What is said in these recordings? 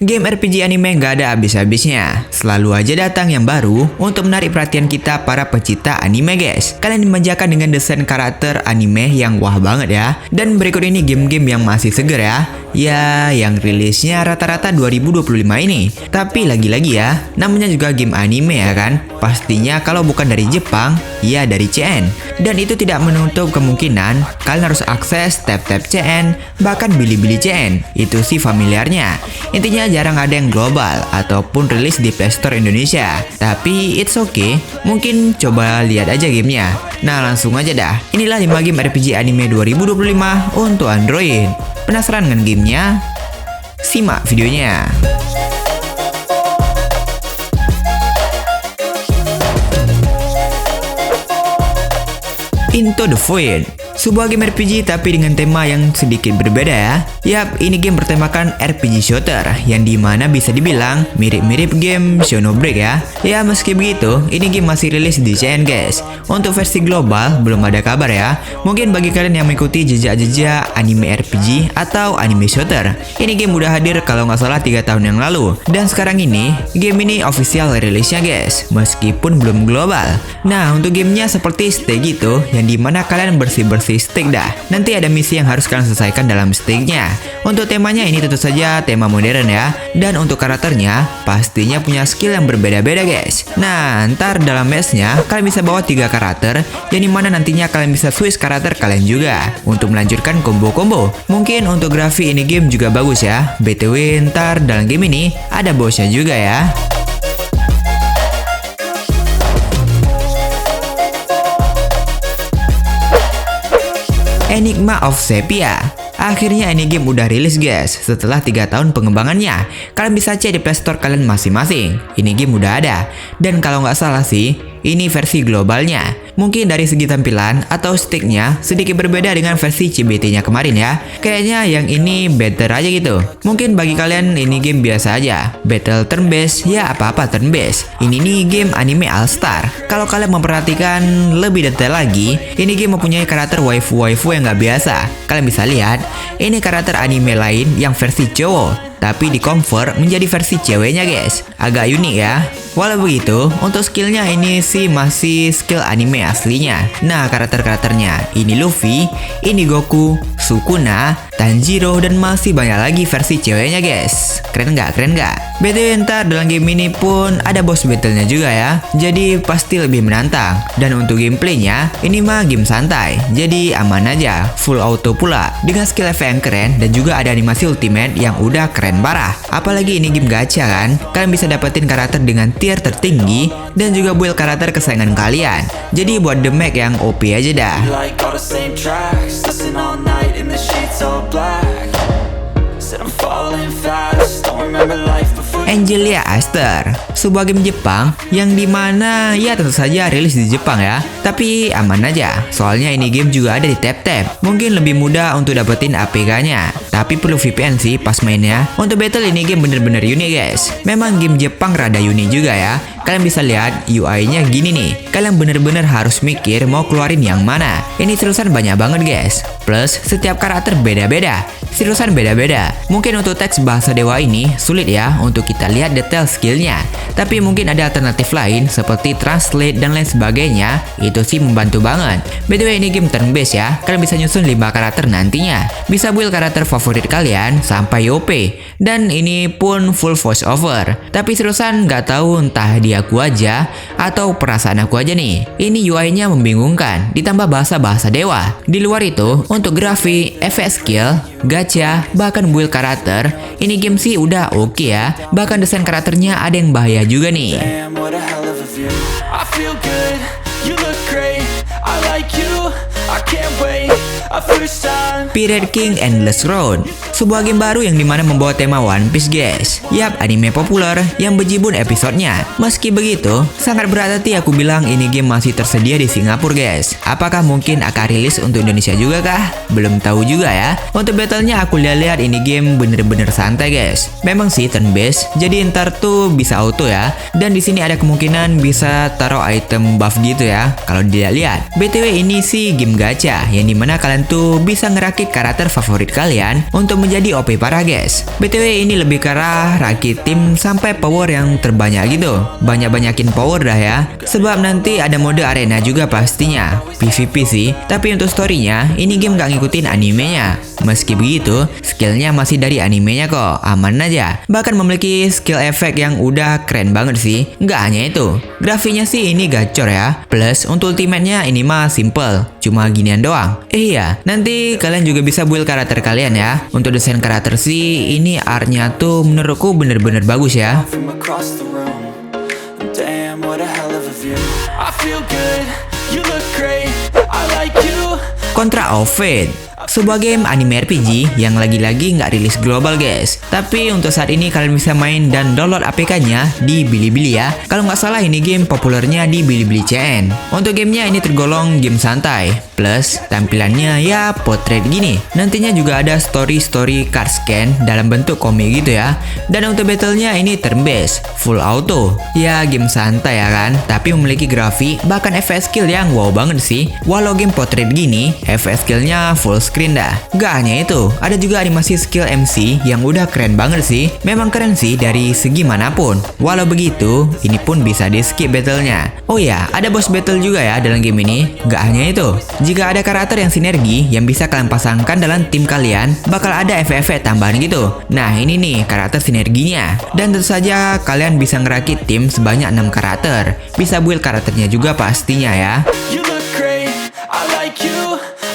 Game RPG anime nggak ada habis-habisnya. Selalu aja datang yang baru untuk menarik perhatian kita para pecinta anime guys. Kalian dimanjakan dengan desain karakter anime yang wah banget ya. Dan berikut ini game-game yang masih seger ya. Ya, yang rilisnya rata-rata 2025 ini. Tapi lagi-lagi ya, namanya juga game anime ya kan. Pastinya kalau bukan dari Jepang, ya dari CN. Dan itu tidak menutup kemungkinan kalian harus akses tab-tab CN, bahkan bili-bili CN. Itu sih familiarnya. Intinya jarang ada yang global ataupun rilis di Play Store Indonesia. Tapi it's okay, mungkin coba lihat aja gamenya. Nah langsung aja dah, inilah 5 game RPG anime 2025 untuk Android. Penasaran dengan gamenya? Simak videonya. Into the Void, sebuah game RPG tapi dengan tema yang sedikit berbeda ya. Yap, ini game bertemakan RPG shooter yang dimana bisa dibilang mirip-mirip game Xenoblade ya. Ya meski begitu, ini game masih rilis di CN guys. Untuk versi global belum ada kabar ya. Mungkin bagi kalian yang mengikuti jejak-jejak anime RPG atau anime shooter, ini game udah hadir kalau nggak salah 3 tahun yang lalu. Dan sekarang ini, game ini official rilisnya guys, meskipun belum global. Nah untuk gamenya seperti stay gitu, yang dimana kalian bersih-bersih stick dah. Nanti ada misi yang harus kalian selesaikan dalam sticknya. Untuk temanya ini tentu saja tema modern ya. Dan untuk karakternya pastinya punya skill yang berbeda-beda guys. Nah ntar dalam matchnya kalian bisa bawa 3 karakter, yang dimana nantinya kalian bisa switch karakter kalian juga untuk melanjutkan combo-combo. Mungkin untuk grafik ini game juga bagus ya. BTW ntar dalam game ini ada bosnya juga ya. Enigma of Sepia. Akhirnya ini game udah rilis guys. Setelah 3 tahun pengembangannya, kalian bisa cek di Play Store kalian masing-masing. Ini game udah ada. Dan kalau nggak salah sih, ini versi globalnya. Mungkin dari segi tampilan atau sticknya sedikit berbeda dengan versi CBT-nya kemarin ya. Kayaknya yang ini better aja gitu. Mungkin bagi kalian ini game biasa aja, battle turn based, ya apa-apa turn based. Ini nih game anime All Star. Kalau kalian memperhatikan lebih detail lagi, ini game mempunyai karakter waifu-waifu yang nggak biasa. Kalian bisa lihat, ini karakter anime lain yang versi cowok, tapi di-convert menjadi versi ceweknya guys. Agak unik ya. Walau begitu, untuk skillnya ini sih masih skill anime aslinya. Nah karakter-karakternya, ini Luffy, ini Goku, Sukuna, Tanjiro, dan masih banyak lagi versi ceweknya guys. Keren nggak? Keren nggak? BTW ntar dalam game ini pun ada boss battle-nya juga ya. Jadi pasti lebih menantang. Dan untuk gameplaynya, ini mah game santai. Jadi aman aja, full auto pula. Dengan skill efek yang keren dan juga ada animasi ultimate yang udah keren parah. Apalagi ini game gacha kan, kalian bisa dapetin karakter dengan tier tertinggi dan juga build karakter kesayangan kalian. Jadi buat the Mac yang OP aja dah. Angelia Aster, sebuah game Jepang yang dimana ya tentu saja rilis di Jepang ya. Tapi aman aja, soalnya ini game juga ada di tab-tab. Mungkin lebih mudah untuk dapetin APK-nya. Tapi perlu VPN sih pas mainnya. Untuk battle ini game bener-bener unik guys. Memang game Jepang rada unik juga ya. Kalian bisa lihat UI-nya gini nih. Kalian bener-bener harus mikir mau keluarin yang mana. Ini terusan banyak banget guys. Plus setiap karakter beda-beda. Terusan beda-beda. Mungkin untuk teks bahasa dewa ini sulit ya untuk kita lihat detail skillnya. Tapi mungkin ada alternatif lain seperti translate dan lain sebagainya. Itu sih membantu banget. BTW ini game turn based ya. Kalian bisa nyusun 5 karakter nantinya. Bisa build karakter favorit kalian sampai OP. Dan ini pun full voice over. Tapi terusan nggak tahu entah di aku aja atau perasaan aku aja nih. Ini UI-nya membingungkan. Ditambah bahasa-bahasa dewa. Di luar itu, untuk grafik, efek skill, gacha, bahkan build karakter, ini game sih udah oke ya. Bahkan desain karakternya ada yang bahaya juga nih. Pirate King Endless Road, sebuah game baru yang dimana membawa tema One Piece guys. Yap, anime populer yang bejibun episodenya. Meski begitu, sangat berat hati aku bilang ini game masih tersedia di Singapura guys. Apakah mungkin akan rilis untuk Indonesia juga kah? Belum tahu juga ya. Untuk battlenya aku lihat-lihat ini game bener-bener santai guys. Memang sih turn based, jadi ntar tuh bisa auto ya. Dan di sini ada kemungkinan bisa taruh item buff gitu ya. Kalau dilihat-lihat. BTW ini sih game gacha yang dimana kalian membantu bisa ngerakit karakter favorit kalian untuk menjadi OP parah guys. BTW ini lebih ke arah rakit tim sampai power yang terbanyak gitu. Banyak-banyakin power dah ya. Sebab nanti ada mode arena juga pastinya. PvP sih, tapi untuk storynya ini game gak ngikutin animenya. Meski begitu, skillnya masih dari animenya kok, aman aja. Bahkan memiliki skill efek yang udah keren banget sih. Nggak hanya itu, grafiknya sih ini gacor ya. Plus untuk ultimate-nya ini mah simple, cuma ginian doang. Iya, nanti kalian juga bisa build karakter kalian ya. Untuk desain karakter sih, ini art-nya tuh menurutku bener-bener bagus ya. Contra of Fate, sebuah game anime RPG yang lagi-lagi nggak rilis global guys. Tapi untuk saat ini kalian bisa main dan download APK-nya di Bilibili ya. Kalau nggak salah ini game populernya di Bilibili CN. Untuk gamenya ini tergolong game santai. Plus tampilannya ya portrait gini. Nantinya juga ada story card scan dalam bentuk komik gitu ya. Dan untuk battle-nya ini turn based, full auto. Ya game santai ya kan, tapi memiliki grafik bahkan FPS skill yang wow banget sih. Walau game portrait gini, FPS skillnya full screen dah. Gak hanya itu, ada juga animasi skill MC yang udah keren banget sih. Memang keren sih dari segi manapun. Walau begitu, ini pun bisa di skip battle-nya. Oh ya, ada boss battle juga ya dalam game ini. Gak hanya itu, jika ada karakter yang sinergi yang bisa kalian pasangkan dalam tim kalian, bakal ada efek-efek tambahan gitu. Nah ini nih karakter sinerginya. Dan tentu saja kalian bisa ngerakit tim sebanyak 6 karakter. Bisa build karakternya juga pastinya ya.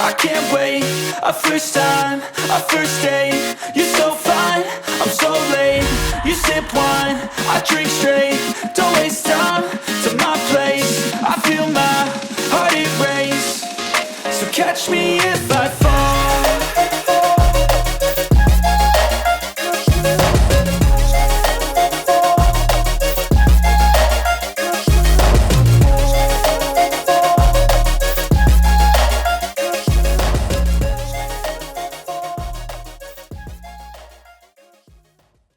I can't wait, a first time, a first date. You're so fine, I'm so late. You sip wine, I drink straight. Don't waste time to my place. I feel my heart erase. So catch me if I fall.